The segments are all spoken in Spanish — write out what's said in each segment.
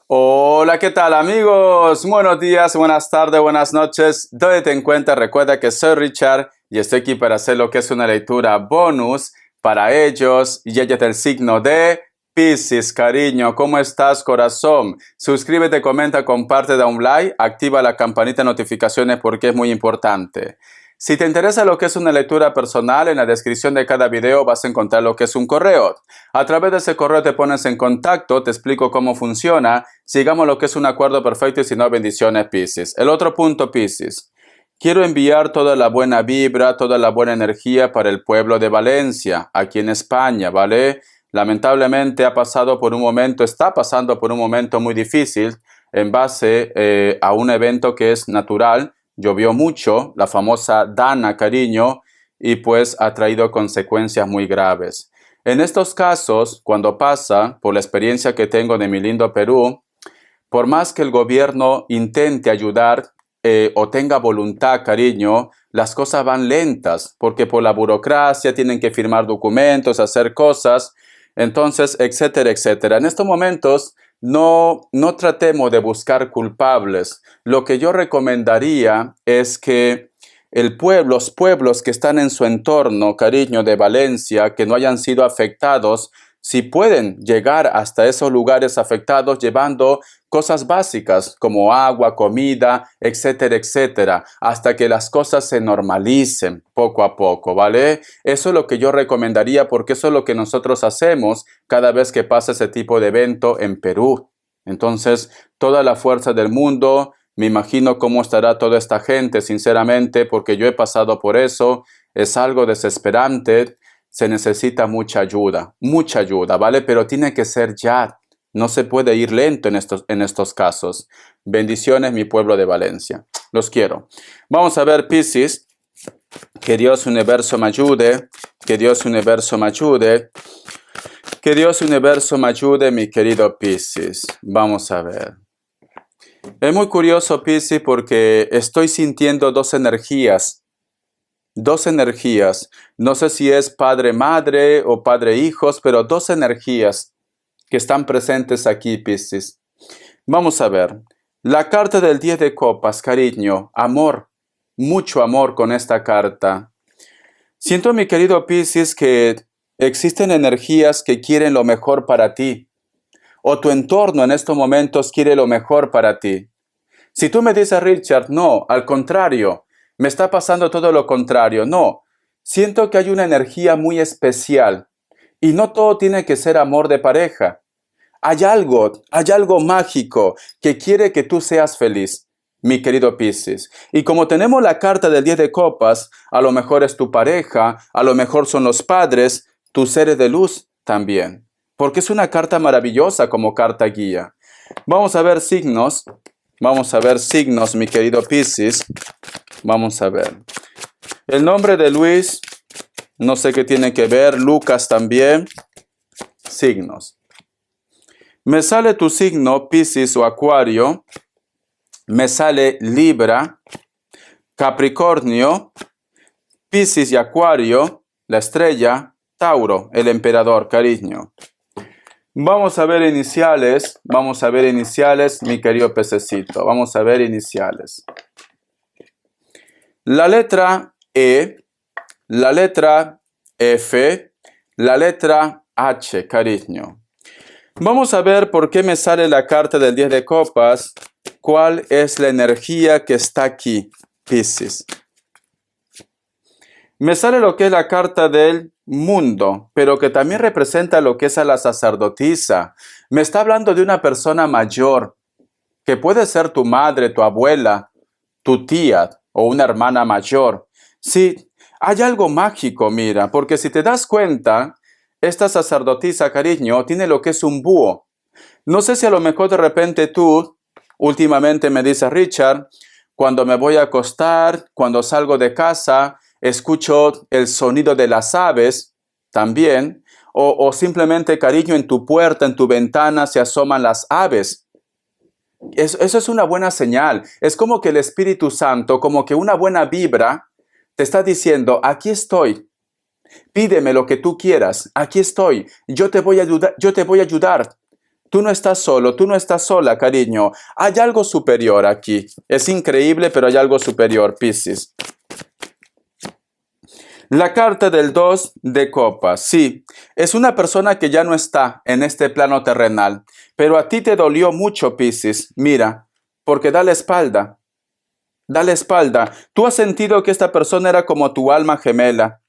Hola, ¿qué tal amigos? Buenos días, buenas tardes, buenas noches. Donde te encuentras, recuerda que soy Richard y estoy aquí para hacer lo que es una lectura bonus para ellos y ellas del signo de Piscis. Cariño, ¿cómo estás, corazón? Suscríbete, comenta, comparte, da un like, activa la campanita de notificaciones porque es muy importante. Si te interesa lo que es una lectura personal, en la descripción de cada video vas a encontrar lo que es un correo. A través de ese correo te pones en contacto, te explico cómo funciona, sigamos lo que es un acuerdo perfecto y si no, bendiciones, Piscis. El otro punto, Piscis. Quiero enviar toda la buena vibra, toda la buena energía para el pueblo de Valencia, aquí en España, ¿vale? Lamentablemente está pasando por un momento muy difícil en base a un evento que es natural. Llovió mucho, la famosa Dana, cariño, y pues ha traído consecuencias muy graves. En estos casos, cuando pasa, por la experiencia que tengo de mi lindo Perú, por más que el gobierno intente ayudar o tenga voluntad, cariño, las cosas van lentas, porque por la burocracia tienen que firmar documentos, hacer cosas, entonces, etcétera, etcétera. En estos momentos, no tratemos de buscar culpables. Lo que yo recomendaría es que los pueblos que están en su entorno, cariño, de Valencia, que no hayan sido afectados, si pueden llegar hasta esos lugares afectados llevando cosas básicas como agua, comida, etcétera, etcétera, hasta que las cosas se normalicen poco a poco, ¿vale? Eso es lo que yo recomendaría porque eso es lo que nosotros hacemos cada vez que pasa ese tipo de evento en Perú. Entonces, toda la fuerza del mundo, me imagino cómo estará toda esta gente, sinceramente, porque yo he pasado por eso, es algo desesperante, se necesita mucha ayuda, ¿vale? Pero tiene que ser ya, no se puede ir lento en estos casos. Bendiciones, mi pueblo de Valencia, los quiero. Vamos a ver, Piscis, que Dios universo me ayude, que Dios universo me ayude, que Dios universo me ayude, mi querido Piscis. Vamos a ver. Es muy curioso, Piscis, porque estoy sintiendo dos energías. Dos energías. No sé si es padre-madre o padre-hijos, pero dos energías que están presentes aquí, Piscis. Vamos a ver. La carta del 10 de copas, cariño, amor. Mucho amor con esta carta. Siento, mi querido Piscis, que existen energías que quieren lo mejor para ti. O tu entorno en estos momentos quiere lo mejor para ti. Si tú me dices, Richard, no, al contrario, me está pasando todo lo contrario. No, siento que hay una energía muy especial y no todo tiene que ser amor de pareja. Hay algo mágico que quiere que tú seas feliz, mi querido Piscis. Y como tenemos la carta del 10 de copas, a lo mejor es tu pareja, a lo mejor son los padres, tus seres de luz también. Porque es una carta maravillosa como carta guía. Vamos a ver signos. Vamos a ver signos, mi querido Piscis. Vamos a ver. El nombre de Luis, no sé qué tiene que ver. Lucas también. Signos. Me sale tu signo, Piscis o Acuario. Me sale Libra, Capricornio, Piscis y Acuario, la estrella, Tauro, el emperador, cariño. Vamos a ver iniciales, mi querido pececito. Vamos a ver iniciales. La letra E, la letra F, la letra H, cariño. Vamos a ver por qué me sale la carta del 10 de copas. ¿Cuál es la energía que está aquí, Piscis? Me sale lo que es la carta del mundo, pero que también representa lo que es a la sacerdotisa. Me está hablando de una persona mayor, que puede ser tu madre, tu abuela, tu tía o una hermana mayor. Sí, hay algo mágico, mira, porque si te das cuenta, esta sacerdotisa, cariño, tiene lo que es un búho. No sé si a lo mejor de repente tú, últimamente me dices, Richard, cuando me voy a acostar, cuando salgo de casa, escucho el sonido de las aves también, o simplemente, cariño, en tu puerta, en tu ventana se asoman las aves. Eso es una buena señal. Es como que el Espíritu Santo, como que una buena vibra, te está diciendo, aquí estoy, pídeme lo que tú quieras, aquí estoy, yo te voy a ayudar, Tú no estás solo, tú no estás sola, cariño. Hay algo superior aquí. Es increíble, pero hay algo superior, Piscis. La carta del 2 de copas, sí, es una persona que ya no está en este plano terrenal, pero a ti te dolió mucho, Piscis, mira, porque da la espalda, da la espalda. Tú has sentido que esta persona era como tu alma gemela,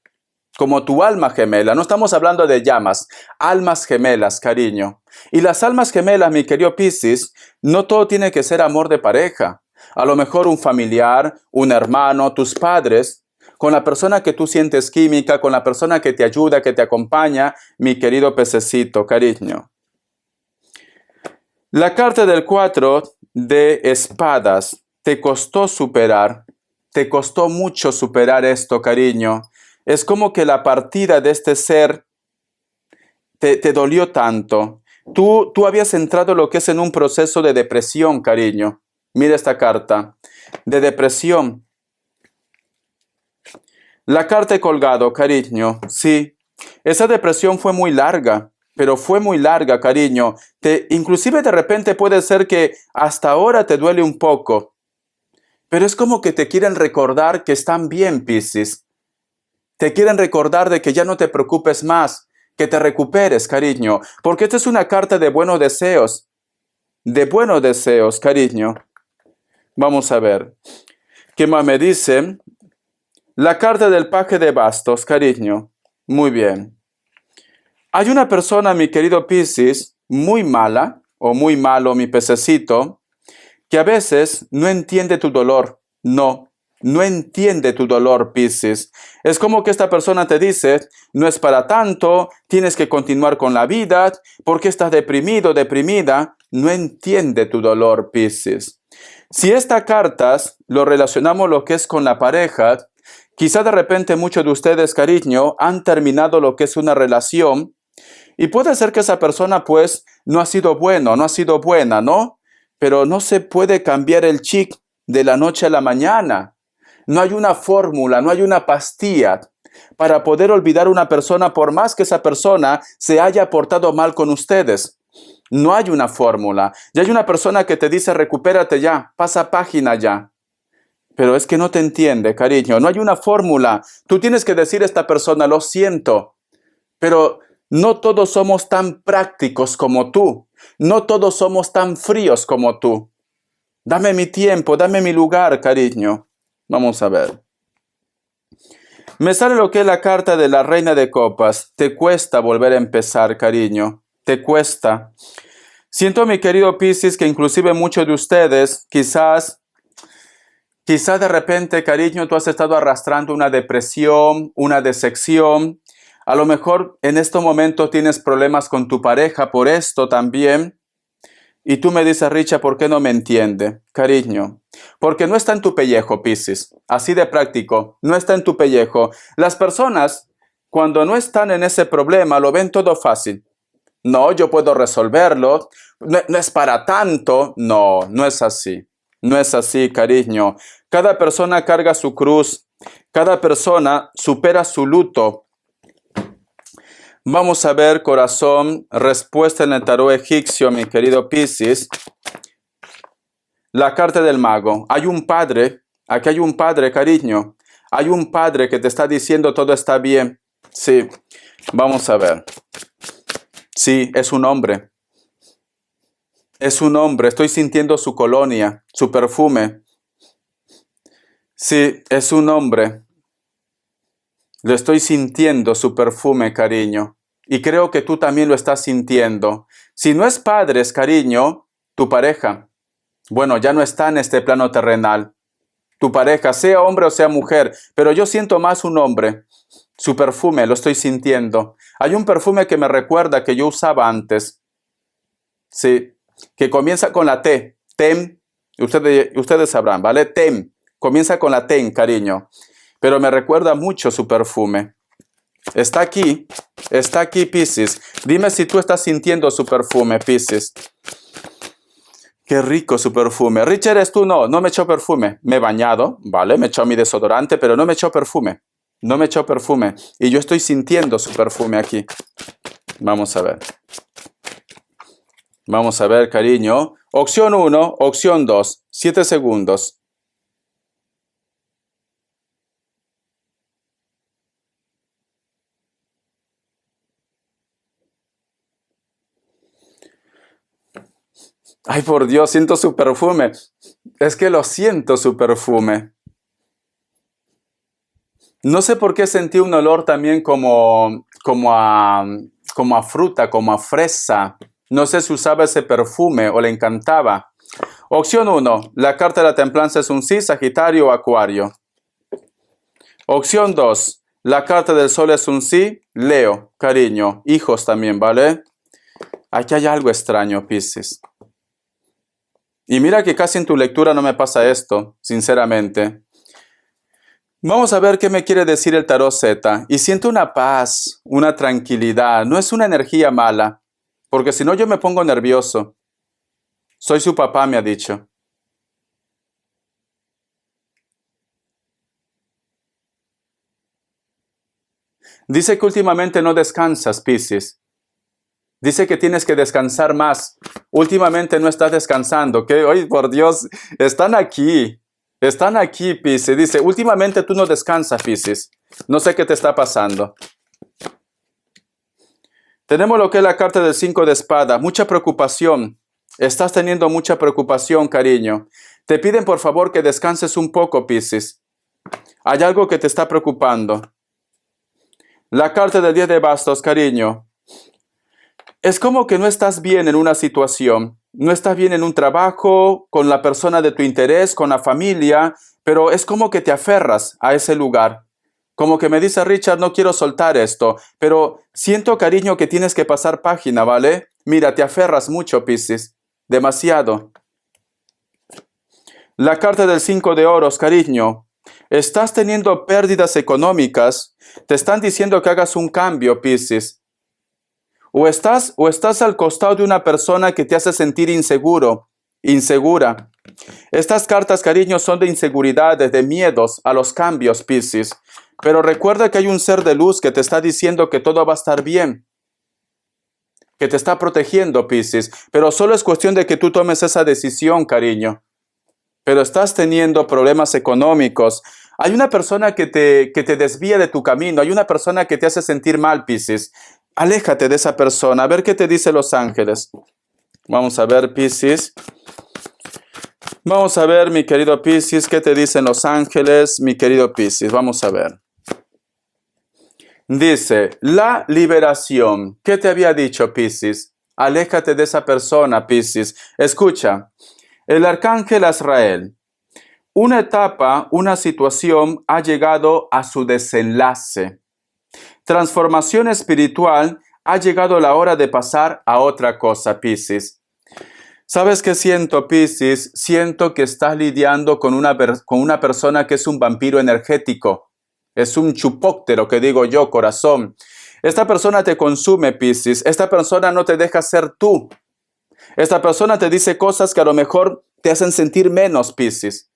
no estamos hablando de llamas, almas gemelas, cariño. Y las almas gemelas, mi querido Piscis, no todo tiene que ser amor de pareja. A lo mejor un familiar, un hermano, tus padres, con la persona que tú sientes química, con la persona que te ayuda, que te acompaña, mi querido pececito, cariño. La carta del 4 de espadas, te costó superar, te costó mucho superar esto, cariño. Es como que la partida de este ser te dolió tanto. Tú habías entrado lo que es en un proceso de depresión, cariño. Mira esta carta, de depresión. La carta he colgado, cariño, sí. Esa depresión fue muy larga, pero fue muy larga, cariño. Inclusive de repente puede ser que hasta ahora te duele un poco. Pero es como que te quieren recordar que están bien, Piscis. Te quieren recordar de que ya no te preocupes más, que te recuperes, cariño. Porque esta es una carta de buenos deseos. De buenos deseos, cariño. Vamos a ver. ¿Qué más me dice? La carta del paje de bastos, cariño. Muy bien. Hay una persona, mi querido Piscis, muy mala, o muy malo, mi pececito, que a veces no entiende tu dolor. No entiende tu dolor, Piscis. Es como que esta persona te dice, no es para tanto, tienes que continuar con la vida, porque estás deprimido, deprimida. No entiende tu dolor, Piscis. Si estas cartas lo relacionamos lo que es con la pareja, quizá de repente muchos de ustedes, cariño, han terminado lo que es una relación y puede ser que esa persona pues no ha sido bueno, no ha sido buena, ¿no? Pero no se puede cambiar el chip de la noche a la mañana. No hay una fórmula, no hay una pastilla para poder olvidar a una persona por más que esa persona se haya portado mal con ustedes. No hay una fórmula. Ya hay una persona que te dice recupérate ya, pasa página ya. Pero es que no te entiende, cariño. No hay una fórmula. Tú tienes que decir a esta persona, lo siento. Pero no todos somos tan prácticos como tú. No todos somos tan fríos como tú. Dame mi tiempo, dame mi lugar, cariño. Vamos a ver. Me sale lo que es la carta de la reina de copas. Te cuesta volver a empezar, cariño. Te cuesta. Siento, mi querido Piscis, que inclusive muchos de ustedes quizás de repente, cariño, tú has estado arrastrando una depresión, una decepción. A lo mejor en este momento tienes problemas con tu pareja por esto también. Y tú me dices, Richa, ¿por qué no me entiende? Cariño, porque no está en tu pellejo, Piscis. Así de práctico, no está en tu pellejo. Las personas, cuando no están en ese problema, lo ven todo fácil. No, yo puedo resolverlo. No es para tanto. No, no es así. No es así, cariño. Cada persona carga su cruz. Cada persona supera su luto. Vamos a ver, corazón, respuesta en el tarot egipcio, mi querido Piscis. La carta del mago. Hay un padre, aquí hay un padre, cariño. Hay un padre que te está diciendo todo está bien. Sí, vamos a ver. Sí, es un hombre. Es un hombre, estoy sintiendo su colonia, su perfume. Sí, es un hombre. Lo estoy sintiendo, su perfume, cariño. Y creo que tú también lo estás sintiendo. Si no es padres, cariño, tu pareja. Bueno, ya no está en este plano terrenal. Tu pareja, sea hombre o sea mujer, pero yo siento más un hombre. Su perfume, lo estoy sintiendo. Hay un perfume que me recuerda que yo usaba antes. Sí, que comienza con la T. Tem, ustedes sabrán, ¿vale? Tem, comienza con la T, cariño. Pero me recuerda mucho su perfume. Está aquí, Piscis. Dime si tú estás sintiendo su perfume, Piscis. Qué rico su perfume. Richard, ¿eres tú? No me echó perfume. Me he bañado, ¿vale? Me echó mi desodorante, pero no me echó perfume. No me echó perfume. Y yo estoy sintiendo su perfume aquí. Vamos a ver. Vamos a ver, cariño. Opción 1, opción 2. 7 segundos. Ay, por Dios, siento su perfume. Es que lo siento su perfume. No sé por qué sentí un olor también como a fruta, como a fresa. No sé si usaba ese perfume o le encantaba. Opción 1. La carta de la templanza es un sí, Sagitario o Acuario. Opción 2. La carta del sol es un sí, Leo, cariño. Hijos también, ¿vale? Aquí hay algo extraño, Piscis. Y mira que casi en tu lectura no me pasa esto, sinceramente. Vamos a ver qué me quiere decir el tarot Z. Y siento una paz, una tranquilidad. No es una energía mala, porque si no yo me pongo nervioso. Soy su papá, me ha dicho. Dice que últimamente no descansas, Piscis. Dice que tienes que descansar más. Últimamente no estás descansando. Que, oye, por Dios, están aquí. Están aquí, Piscis. Dice, últimamente tú no descansas, Piscis. No sé qué te está pasando. Tenemos lo que es la carta del 5 de espada. Mucha preocupación. Estás teniendo mucha preocupación, cariño. Te piden por favor que descanses un poco, Piscis. Hay algo que te está preocupando. La carta del 10 de bastos, cariño. Es como que no estás bien en una situación. No estás bien en un trabajo, con la persona de tu interés, con la familia, pero es como que te aferras a ese lugar. Como que me dice Richard, no quiero soltar esto, pero siento, cariño, que tienes que pasar página, ¿vale? Mira, te aferras mucho, Piscis. Demasiado. La carta del 5 de oros, cariño. Estás teniendo pérdidas económicas. Te están diciendo que hagas un cambio, Piscis. O estás al costado de una persona que te hace sentir inseguro, insegura. Estas cartas, cariño, son de inseguridades, de miedos a los cambios, Piscis. Pero recuerda que hay un ser de luz que te está diciendo que todo va a estar bien, que te está protegiendo, Piscis. Pero solo es cuestión de que tú tomes esa decisión, cariño. Pero estás teniendo problemas económicos. Hay una persona que te desvía de tu camino. Hay una persona que te hace sentir mal, Piscis. Aléjate de esa persona. A ver qué te dicen los ángeles. Vamos a ver, Piscis. Vamos a ver, mi querido Piscis, qué te dicen los ángeles, mi querido Piscis. Vamos a ver. Dice, la liberación. ¿Qué te había dicho, Piscis? Aléjate de esa persona, Piscis. Escucha, el arcángel Azrael. Una etapa, una situación ha llegado a su desenlace. Transformación espiritual, ha llegado la hora de pasar a otra cosa, Piscis. ¿Sabes qué siento, Piscis? Siento que estás lidiando con una persona que es un vampiro energético. Es un chupóctero, que digo yo, corazón. Esta persona te consume, Piscis. Esta persona no te deja ser tú. Esta persona te dice cosas que a lo mejor te hacen sentir menos, Piscis.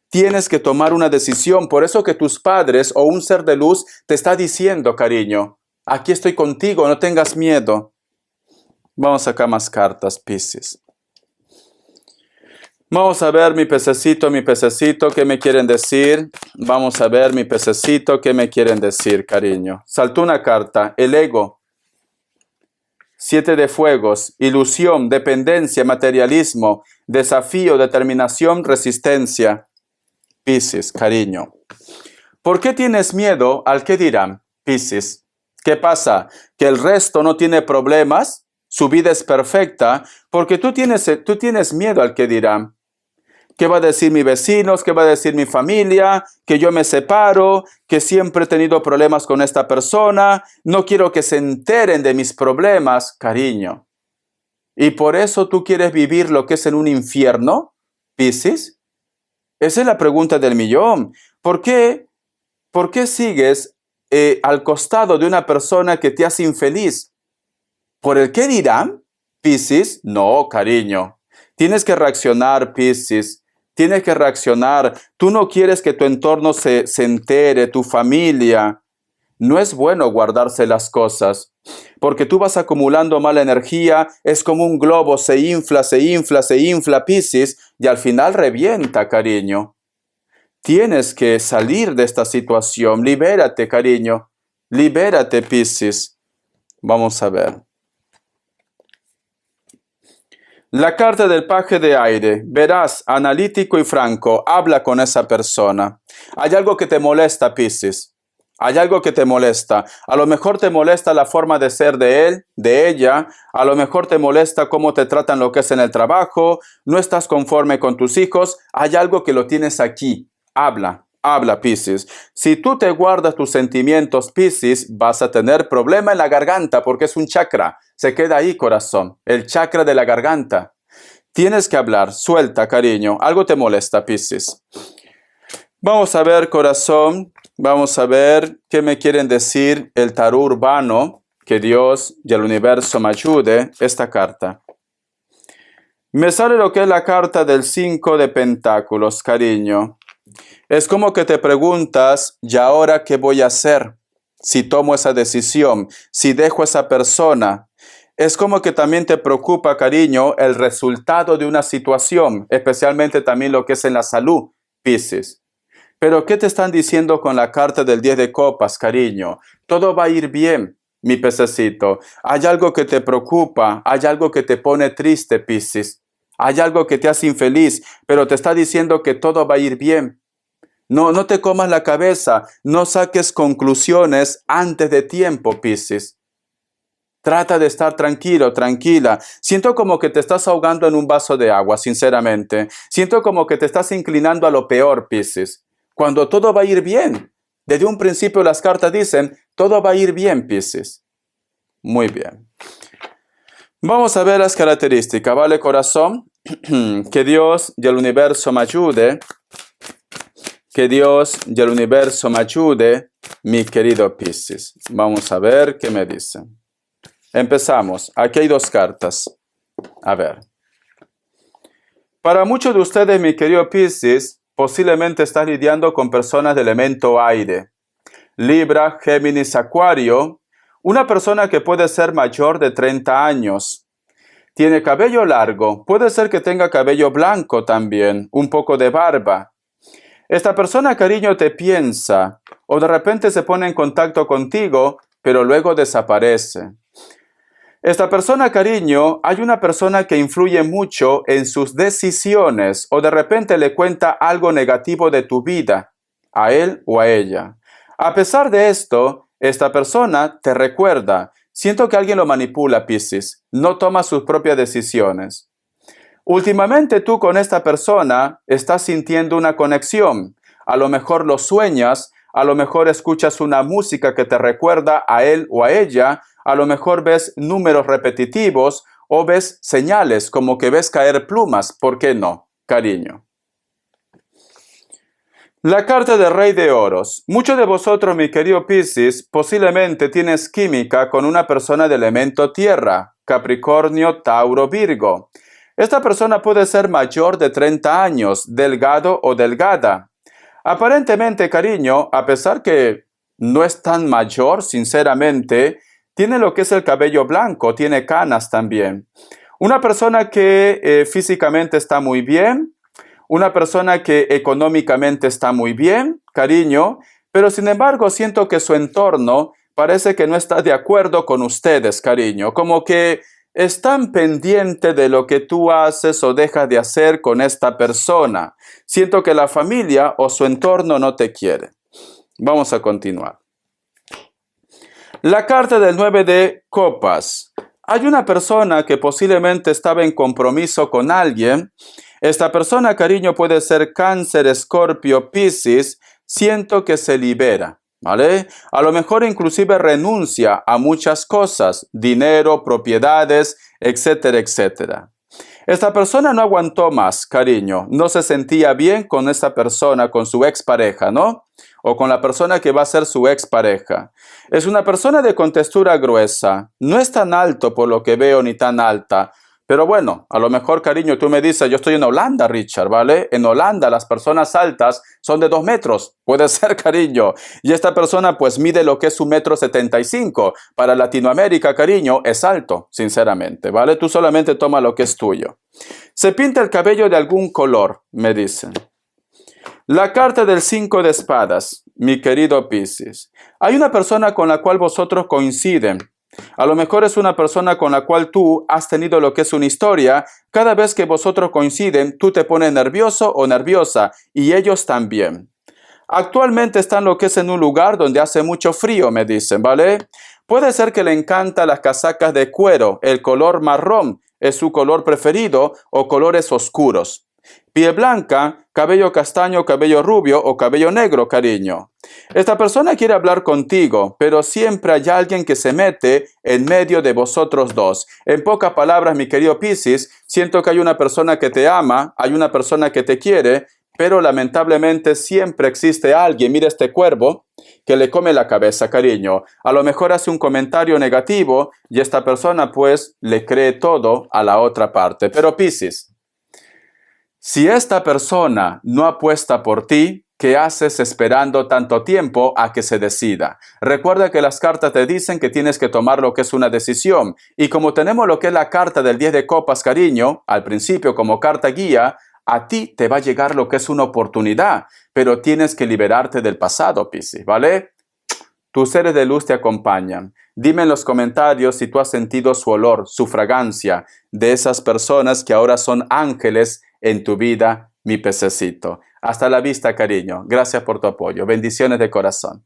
Tienes que tomar una decisión. Por eso que tus padres o un ser de luz te está diciendo, cariño, aquí estoy contigo, no tengas miedo. Vamos a sacar más cartas, Piscis. Vamos a ver mi pececito, ¿qué me quieren decir? Vamos a ver mi pececito, ¿qué me quieren decir, cariño? Saltó una carta, el ego. 7 de fuegos, ilusión, dependencia, materialismo, desafío, determinación, resistencia. Piscis, cariño. ¿Por qué tienes miedo al que dirán, Piscis? ¿Qué pasa? ¿Que el resto no tiene problemas? ¿Su vida es perfecta? Porque tú tienes miedo al que dirán. ¿Qué va a decir mis vecinos? ¿Qué va a decir mi familia? Que yo me separo, que siempre he tenido problemas con esta persona. No quiero que se enteren de mis problemas, cariño. ¿Y por eso tú quieres vivir lo que es en un infierno, Piscis? Esa es la pregunta del millón. ¿Por qué sigues al costado de una persona que te hace infeliz? ¿Por el qué dirán, Piscis? No, cariño. Tienes que reaccionar, Piscis. Tienes que reaccionar. Tú no quieres que tu entorno se entere, tu familia. No es bueno guardarse las cosas, porque tú vas acumulando mala energía, es como un globo, se infla, se infla, se infla, Piscis, y al final revienta, cariño. Tienes que salir de esta situación, libérate, cariño, libérate, Piscis. Vamos a ver. La carta del paje de aire, verás, analítico y franco, habla con esa persona. Hay algo que te molesta, Piscis. Hay algo que te molesta. A lo mejor te molesta la forma de ser de él, de ella. A lo mejor te molesta cómo te tratan lo que es en el trabajo. No estás conforme con tus hijos. Hay algo que lo tienes aquí. Habla, habla, Piscis. Si tú te guardas tus sentimientos, Piscis, vas a tener problema en la garganta porque es un chakra. Se queda ahí, corazón. El chakra de la garganta. Tienes que hablar. Suelta, cariño. Algo te molesta, Piscis. Vamos a ver, corazón. Vamos a ver qué me quieren decir el tarot urbano. Que Dios y el universo me ayude. Esta carta. Me sale lo que es la carta del 5 de pentáculos, cariño. Es como que te preguntas, ¿y ahora qué voy a hacer? Si tomo esa decisión, si dejo a esa persona. Es como que también te preocupa, cariño, el resultado de una situación, especialmente también lo que es en la salud, Piscis. Pero ¿qué te están diciendo con la carta del 10 de copas, cariño? Todo va a ir bien, mi pececito. Hay algo que te preocupa, hay algo que te pone triste, Piscis. Hay algo que te hace infeliz, pero te está diciendo que todo va a ir bien. No te comas la cabeza, no saques conclusiones antes de tiempo, Piscis. Trata de estar tranquilo, tranquila. Siento como que te estás ahogando en un vaso de agua, sinceramente. Siento como que te estás inclinando a lo peor, Piscis. Cuando todo va a ir bien. Desde un principio las cartas dicen, todo va a ir bien, Piscis. Muy bien. Vamos a ver las características, ¿vale, corazón? Que Dios y el universo me ayude. Que Dios y el universo me ayude, mi querido Piscis. Vamos a ver qué me dicen. Empezamos. Aquí hay dos cartas. A ver. Para muchos de ustedes, mi querido Piscis, posiblemente estás lidiando con personas de elemento aire. Libra, Géminis, Acuario. Una persona que puede ser mayor de 30 años. Tiene cabello largo. Puede ser que tenga cabello blanco también. Un poco de barba. Esta persona, cariño, te piensa. O de repente se pone en contacto contigo, pero luego desaparece. Esta persona, cariño, hay una persona que influye mucho en sus decisiones o de repente le cuenta algo negativo de tu vida, a él o a ella. A pesar de esto, esta persona te recuerda. Siento que alguien lo manipula, Piscis. No toma sus propias decisiones. Últimamente tú con esta persona estás sintiendo una conexión. A lo mejor lo sueñas, a lo mejor escuchas una música que te recuerda a él o a ella, a lo mejor ves números repetitivos o ves señales como que ves caer plumas. ¿Por qué no, cariño? La carta del Rey de Oros. Muchos de vosotros, mi querido Piscis, posiblemente tienes química con una persona de elemento tierra, Capricornio, Tauro, Virgo. Esta persona puede ser mayor de 30 años, delgado o delgada. Aparentemente, cariño, a pesar que no es tan mayor, sinceramente, tiene lo que es el cabello blanco, tiene canas también. Una persona que físicamente está muy bien, una persona que económicamente está muy bien, cariño, pero sin embargo siento que su entorno parece que no está de acuerdo con ustedes, cariño, como que están pendientes de lo que tú haces o dejas de hacer con esta persona. Siento que la familia o su entorno no te quiere. Vamos a continuar. La carta del 9 de copas. Hay una persona que posiblemente estaba en compromiso con alguien. Esta persona, cariño, puede ser Cáncer, Escorpio, Piscis. Siento que se libera, ¿vale? A lo mejor inclusive renuncia a muchas cosas, dinero, propiedades, etcétera, etcétera. Esta persona no aguantó más, cariño. No se sentía bien con esta persona, con su expareja, ¿no? O con la persona que va a ser su expareja. Es una persona de contextura gruesa. No es tan alto por lo que veo ni tan alta. Pero bueno, a lo mejor, cariño, tú me dices, yo estoy en Holanda, Richard, ¿vale? En Holanda las personas altas son de 2 metros. Puede ser, cariño. Y esta persona pues mide lo que es 1,75 m. Para Latinoamérica, cariño, es alto, sinceramente, ¿vale? Tú solamente toma lo que es tuyo. Se pinta el cabello de algún color, me dicen. La carta del 5 de espadas, mi querido Piscis. Hay una persona con la cual vosotros coinciden. A lo mejor es una persona con la cual tú has tenido lo que es una historia. Cada vez que vosotros coinciden, tú te pones nervioso o nerviosa y ellos también. Actualmente están lo que es en un lugar donde hace mucho frío, me dicen, ¿vale? Puede ser que le encantan las casacas de cuero, el color marrón es su color preferido o colores oscuros. Piel blanca, cabello castaño, cabello rubio o cabello negro, cariño. Esta persona quiere hablar contigo, pero siempre hay alguien que se mete en medio de vosotros dos. En pocas palabras, mi querido Piscis, siento que hay una persona que te ama, hay una persona que te quiere, pero lamentablemente siempre existe alguien, mira este cuervo, que le come la cabeza, cariño. A lo mejor hace un comentario negativo y esta persona pues le cree todo a la otra parte. Pero Piscis, si esta persona no apuesta por ti, ¿qué haces esperando tanto tiempo a que se decida? Recuerda que las cartas te dicen que tienes que tomar lo que es una decisión. Y como tenemos lo que es la carta del 10 de copas, cariño, al principio como carta guía, a ti te va a llegar lo que es una oportunidad, pero tienes que liberarte del pasado, Piscis, ¿vale? Tus seres de luz te acompañan. Dime en los comentarios si tú has sentido su olor, su fragancia de esas personas que ahora son ángeles en tu vida, mi pececito. Hasta la vista, cariño. Gracias por tu apoyo. Bendiciones de corazón.